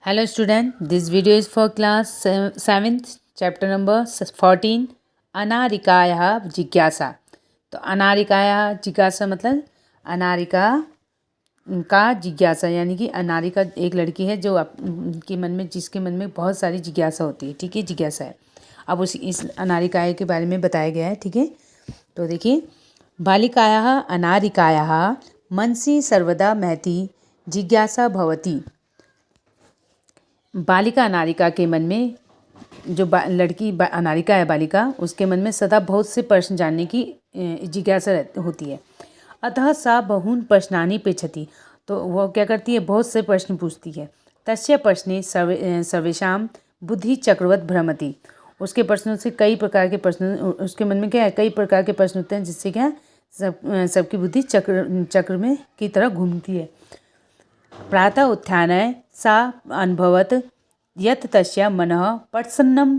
Hello student, this video is for class 7th, chapter number 14, अनारिकायाः जिज्ञासा। तो अनारिकायाः जिज्ञासा मतलब अनारिका का जिज्ञासा, यानी कि अनारिका एक लड़की है जो के मन में जिसके मन में बहुत सारी जिज्ञासा होती है। ठीक है, जिज्ञासा है। अब इस अनारिकाया के बारे में बताया गया है। ठीक है, तो देखिए, बालिकायाः अनारिकायाः मनसि सर्वदा महती जिज्ञासा भवति। बालिका अनारिका के मन में, जो लड़की अनारिका है बालिका, उसके मन में सदा बहुत से प्रश्न जानने की जिज्ञासा होती है। अतः सा बहून प्रश्नानि पृच्छति, तो वह क्या करती है, बहुत से प्रश्न पूछती है। तस्य प्रश्ने सर्वेषां बुद्धि चक्रवत् भ्रमति, उसके प्रश्नों से कई प्रकार के प्रश्न, उसके मन में क्या है, कई प्रकार के प्रश्न होते हैं, जिससे क्या सबकी बुद्धि चक्र में की तरह घूमती है। प्रातः उत्थाय सा अनुभवत यत् तस्या मनः प्रसन्नं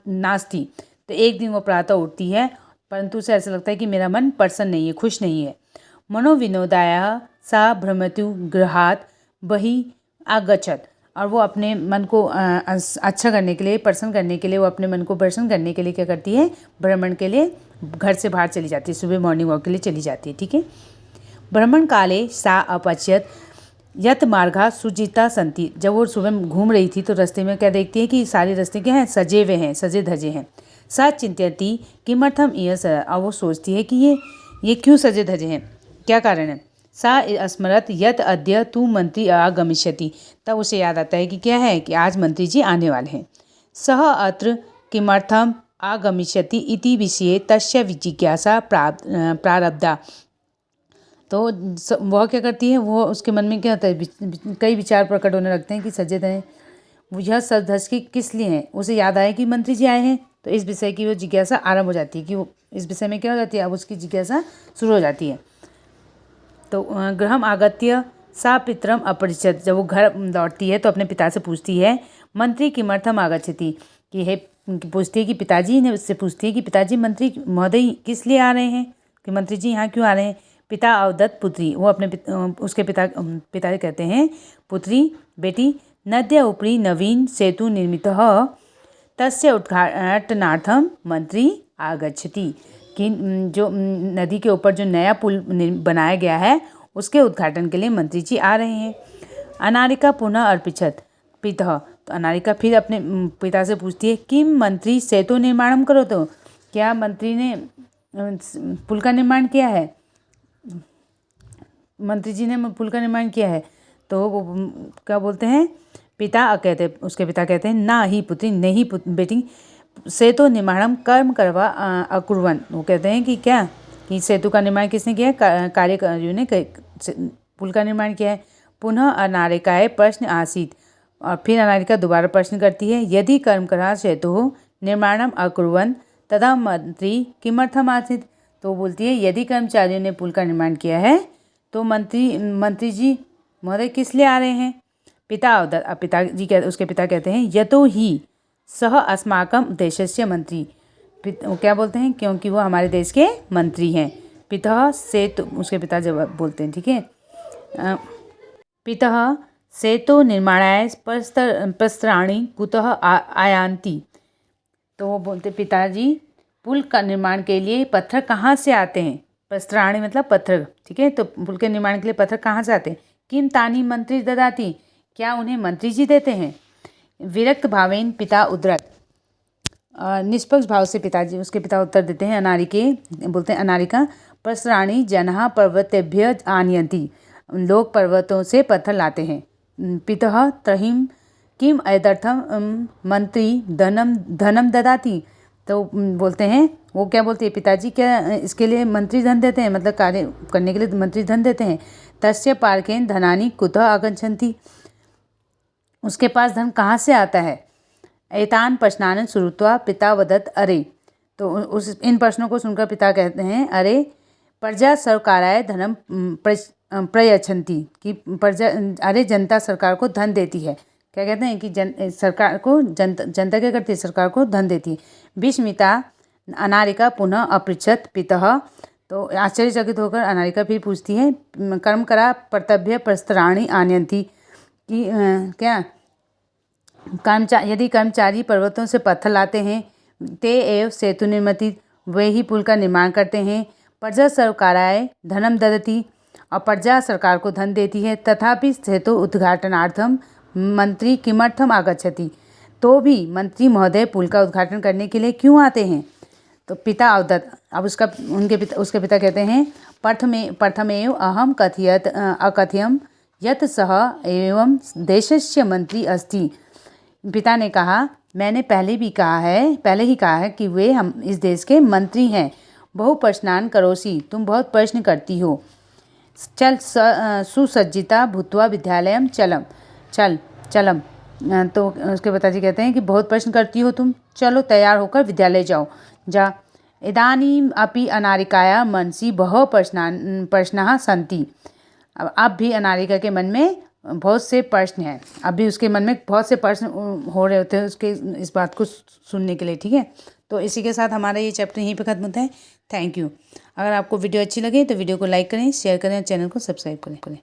नास्ति। तो एक दिन वो प्रातः उठती है, परंतु उसे ऐसा लगता है कि मेरा मन प्रसन्न नहीं है, खुश नहीं है। मनोविनोदाय सा भ्रमतु गृहात् बहिः आगच्छत्, और वो अपने मन को अच्छा करने के लिए, प्रसन्न करने के लिए, वो अपने मन को प्रसन्न करने के लिए क्या करती है, भ्रमण के लिए घर से बाहर चली जाती है, सुबह मॉर्निंग वॉक के लिए चली जाती है। ठीक है, भ्रमण काले सा अपश्यत यत मार्गा सुजिता संति, जब वो सुबह घूम रही थी तो रास्ते में क्या देखती है कि सारे रास्ते क्या हैं, सजे हुए हैं, सजे धजे हैं। सा चिंत्यति किमर्थम यह, और वो सोचती है कि ये क्यों सजे धजे हैं, क्या कारण है। सा स्मरत यत अद्य तू मंत्री आगमिष्यति, तब उसे याद आता है कि क्या है, कि आज मंत्री जी आने वाले हैं। सह अत्र किमर्थम आगमिष्यति इति विषये तस्य जिज्ञासा प्रारब्धा, तो वह क्या करती है, वो उसके मन में क्या होता है, कई विचार प्रकट होने लगते हैं कि सजे धजे यह सज धज के किस लिए हैं। उसे याद आया कि मंत्री जी आए हैं, तो इस विषय की वो जिज्ञासा आरंभ हो जाती है, कि वो इस विषय में क्या हो जाती है, अब उसकी जिज्ञासा शुरू हो जाती है। तो गृहम आगत्य सा पितरम अपरिचित, जब वो घर लौटती है तो अपने पिता से पूछती है, मंत्री किमर्थम आगच्छति, कि है, पूछती है कि पिताजी ने उससे पूछती है कि पिताजी मंत्री महोदय किस लिए आ रहे हैं, कि मंत्री जी यहाँ क्यों आ रहे हैं। पिता अवदत्त पुत्री, वो अपने उसके पिता कहते हैं, पुत्री बेटी, नद्या उपरी नवीन सेतु निर्मितः तस्य उद्घाटनार्थम मंत्री आगच्छति, कि जो नदी के ऊपर जो नया पुल बनाया गया है उसके उद्घाटन के लिए मंत्री जी आ रहे हैं। अनारिका पुनः अर्पिछत पितः, तो अनारिका फिर अपने पिता से पूछती है, किम मंत्री सेतु निर्माणम करो, तो क्या मंत्री ने पुल का निर्माण किया है, मंत्री जी ने पुल का निर्माण किया है। तो वो क्या बोलते हैं, पिता कहते, उसके पिता कहते हैं, ना ही पुत्री, नहीं बेटी, सेतु निर्माणम कर्म करवा अकुर्वन, वो कहते हैं कि क्या, कि सेतु का निर्माण किसने किया है, कार्यकारियों ने पुल का निर्माण किया है। पुनः अनारिकाए प्रश्न आसीत, और फिर अनारिका दोबारा प्रश्न करती है, यदि कर्म करा सेतु निर्माणम अकुर्वन तदा मंत्री किमर्थम आसीत, तो बोलती है, यदि कर्मचारियों ने पुल का निर्माण किया है तो मंत्री जी महोदय किस लिए आ रहे हैं। पिताजी उसके पिता कहते हैं, यतो ही सह अस्माकं देशस्य मंत्री, वो क्या बोलते हैं, क्योंकि वो हमारे देश के मंत्री हैं। पिता से, तो उसके पिता जवाब बोलते हैं, ठीक है, पिता से तो निर्माणाय प्रस्त्राणि कुतः आयान्ति, तो वो बोलते, पिताजी पुल का निर्माण के लिए पत्थर कहाँ से आते हैं, प्रस्त्राणि मतलब पत्थर, ठीक है, तो पुल के निर्माण के लिए पत्थर कहाँ से आते हैं। किम तानी मंत्री ददाती, क्या उन्हें मंत्री जी देते हैं। विरक्त भावेन पिता उद्रत, निष्पक्ष भाव से पिताजी, उसके पिता उत्तर देते हैं, बोलते हैं अनारिका, प्रस्त्राणि जनः पर्वतेभ्य आनयन्ति, लोग पर्वतों से पत्थर लाते हैं। पितः त्रहिम किम एतदर्थम मंत्री धनम ददाती, तो बोलते हैं, वो क्या बोलती है, पिताजी क्या इसके लिए मंत्री धन देते हैं, मतलब कार्य करने के लिए मंत्री धन देते हैं। तस्य पार्केन धनानि कुतः आगच्छन्ति, उसके पास धन कहाँ से आता है। एतान प्रश्नान श्रुत्वा पिता वदत अरे, तो इन प्रश्नों को सुनकर पिता कहते हैं, अरे प्रजा सरकाराय धनम प्रयच्छन्ति, कि प्रजा, अरे जनता सरकार को धन देती है। क्या कहते हैं कि सरकार को जनता क्या करती है, सरकार को धन देती है। विस्मिता अनारिका पुनः अपृच्छत पितः, तो आश्चर्यचकित होकर अनारिका फिर पूछती है, कर्म करा कर्तव्य प्रस्त्राणि आनयन्ति, कि क्या यदि कर्मचारी पर्वतों से पत्थर लाते हैं, ते एव सेतु निर्मिति, वे ही पुल का निर्माण करते हैं। प्रजा सरकाराय धनम ददति, और प्रजा सरकार को धन देती है। तथापि सेतु उद्घाटनार्थम मंत्री किमर्थम आगच्छति, तो भी मंत्री महोदय पुल का उद्घाटन करने के लिए क्यों आते हैं। तो पिता अवदत्त, अब उसके पिता कहते हैं, प्रथमेव अहम अकथयम यत् सः एवं देशस्य मंत्री अस्ति। पिता ने कहा, मैंने पहले ही कहा है कि वे हम इस देश के मंत्री हैं। बहु प्रश्नान करोसि, तुम बहुत प्रश्न करती हो। चल सुसज्जिता भूत्वा विद्यालयम चलम। तो उसके पिताजी कहते हैं कि बहुत प्रश्न करती हो तुम, चलो तैयार होकर विद्यालय जा। इदानीम अपि अनारिकाया मनसि बहु प्रश्नाः सन्ति। अब भी अनारिका के मन में बहुत से प्रश्न हैं। अभी उसके मन में बहुत से प्रश्न हो रहे होते हैं उसके इस बात को सुनने के लिए। ठीक है, तो इसी के साथ हमारा ये चैप्टर यहीं पे खत्म होता है। Thank you. अगर आपको वीडियो अच्छी लगे तो वीडियो को लाइक करें, शेयर करें और चैनल को सब्सक्राइब करें।